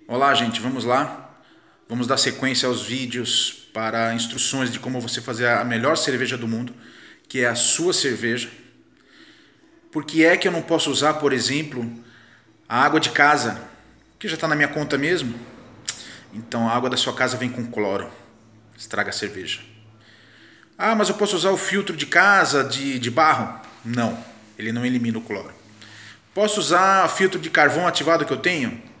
Olá, gente, vamos lá. Vamos dar sequência aos vídeos para instruções de como você fazer a melhor cerveja do mundo, que é a sua cerveja. Por que é que eu não posso usar, por exemplo, a água de casa, que já está na minha conta mesmo? Então a água da sua casa vem com cloro, estraga a cerveja. Ah, mas eu posso usar o filtro de casa de barro? Não, ele não elimina o cloro. Posso usar filtro de carvão ativado que eu tenho?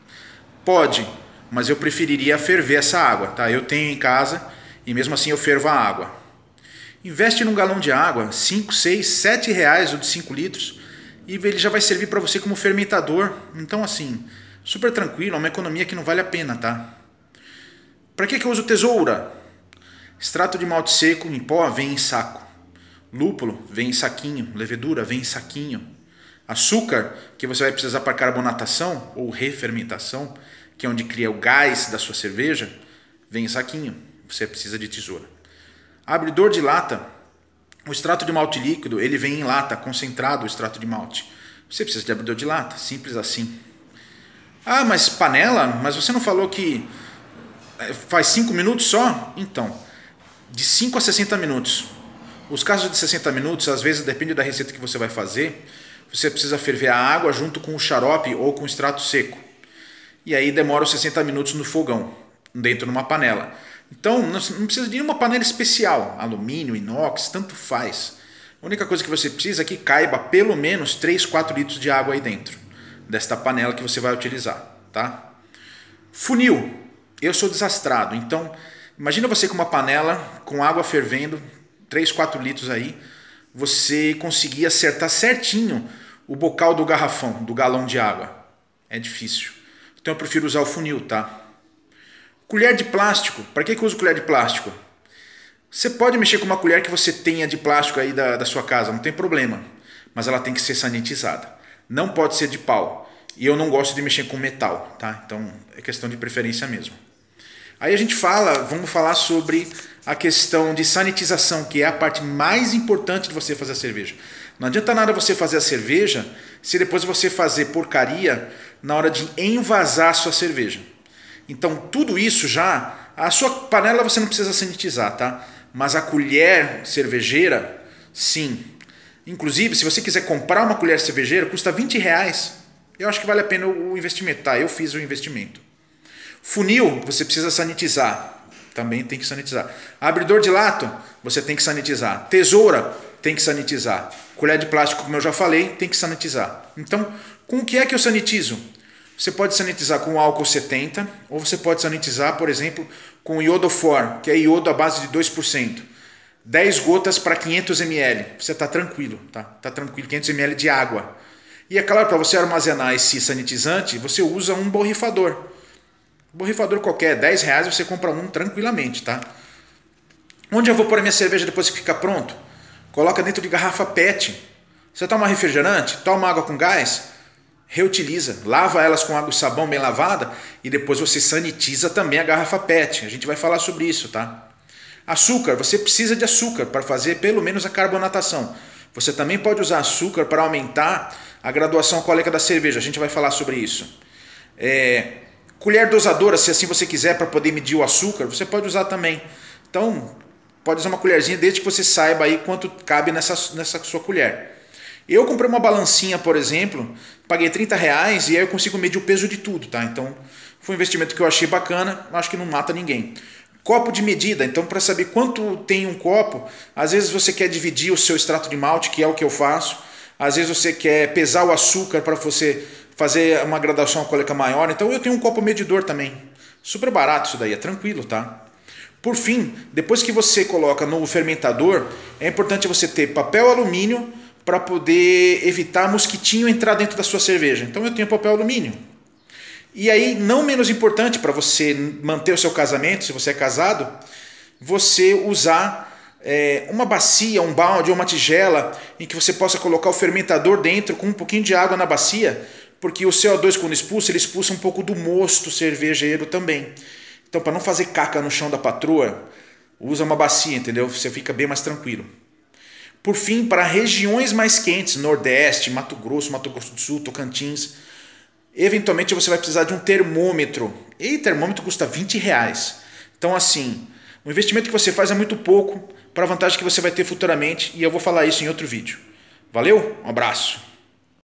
Pode, mas eu preferiria ferver essa água, tá? Eu tenho em casa e mesmo assim eu fervo a água. Investe num galão de água, 5, 6, 7 reais o de 5 litros e ele já vai servir para você como fermentador. Então assim, super tranquilo, é uma economia que não vale a pena, tá? Para que eu uso tesoura? Extrato de malte seco em pó vem em saco. Lúpulo vem em saquinho, levedura vem em saquinho. Açúcar, que você vai precisar para carbonatação ou refermentação, que é onde cria o gás da sua cerveja, vem em saquinho. Você precisa de tesoura. Abridor de lata. O extrato de malte líquido, ele vem em lata, concentrado o extrato de malte. Você precisa de abridor de lata, simples assim. Ah, mas panela? Mas você não falou que faz 5 minutos só? Então, de 5 a 60 minutos. Os casos de 60 minutos, às vezes depende da receita que você vai fazer, você precisa ferver a água junto com o xarope ou com o extrato seco. E aí demora os 60 minutos no fogão, dentro de uma panela. Então não precisa de nenhuma panela especial, alumínio, inox, tanto faz. A única coisa que você precisa é que caiba pelo menos 3, 4 litros de água aí dentro, desta panela que você vai utilizar, tá? Funil. Eu sou desastrado, então imagina você com uma panela com água fervendo, 3, 4 litros aí, você conseguir acertar certinho o bocal do garrafão, do galão de água. É difícil. Então eu prefiro usar o funil, tá? Colher de plástico. Para que eu uso colher de plástico? Você pode mexer com uma colher que você tenha de plástico aí da sua casa, não tem problema. Mas ela tem que ser sanitizada. Não pode ser de pau. E eu não gosto de mexer com metal, tá? Então é questão de preferência mesmo. Aí a gente vamos falar sobre a questão de sanitização, que é a parte mais importante de você fazer a cerveja. Não adianta nada você fazer a cerveja se depois você fazer porcaria na hora de envasar a sua cerveja. Então tudo isso já, a sua panela você não precisa sanitizar, tá? Mas a colher cervejeira, sim. Inclusive, se você quiser comprar uma colher cervejeira, custa 20 reais. Eu acho que vale a pena o investimento, tá? Eu fiz o investimento. Funil, você precisa sanitizar. Também tem que sanitizar. Abridor de lata, você tem que sanitizar. Tesoura, tem que sanitizar. Colher de plástico, como eu já falei, tem que sanitizar. Então, com o que é que eu sanitizo? Você pode sanitizar com álcool 70, ou você pode sanitizar, por exemplo, com iodofor, que é iodo à base de 2%. 10 gotas para 500 ml. Você está tranquilo, tá? Tá tranquilo, 500 ml de água. E é claro, para você armazenar esse sanitizante, você usa um borrifador. Borrifador qualquer, 10 reais você compra um tranquilamente, tá? Onde eu vou pôr a minha cerveja depois que ficar pronto? Coloca dentro de garrafa PET. Você toma refrigerante? Toma água com gás? Reutiliza. Lava elas com água e sabão bem lavada e depois você sanitiza também a garrafa PET. A gente vai falar sobre isso, tá? Açúcar. Você precisa de açúcar para fazer pelo menos a carbonatação. Você também pode usar açúcar para aumentar a graduação alcoólica da cerveja. A gente vai falar sobre isso. Colher dosadora, se assim você quiser, para poder medir o açúcar, você pode usar também. Então, pode usar uma colherzinha desde que você saiba aí quanto cabe nessa sua colher. Eu comprei uma balancinha, por exemplo, paguei 30 reais e aí eu consigo medir o peso de tudo, tá? Então, foi um investimento que eu achei bacana, acho que não mata ninguém. Copo de medida, então para saber quanto tem um copo, às vezes você quer dividir o seu extrato de malte, que é o que eu faço, às vezes você quer pesar o açúcar para você fazer uma graduação alcoólica maior. Então eu tenho um copo medidor também. Super barato isso daí, é tranquilo, tá? Por fim, depois que você coloca no fermentador, é importante você ter papel alumínio para poder evitar mosquitinho entrar dentro da sua cerveja. Então eu tenho papel alumínio. E aí, não menos importante para você manter o seu casamento, se você é casado, você usar uma bacia, um balde ou uma tigela em que você possa colocar o fermentador dentro com um pouquinho de água na bacia, porque o CO2 quando expulsa, ele expulsa um pouco do mosto cervejeiro também. Então, para não fazer caca no chão da patroa, usa uma bacia, entendeu? Você fica bem mais tranquilo. Por fim, para regiões mais quentes, Nordeste, Mato Grosso do Sul, Tocantins, eventualmente você vai precisar de um termômetro E termômetro custa R$20. Então assim, o investimento que você faz é muito pouco para a vantagem que você vai ter futuramente, e eu vou falar isso em outro vídeo. Valeu? Um abraço!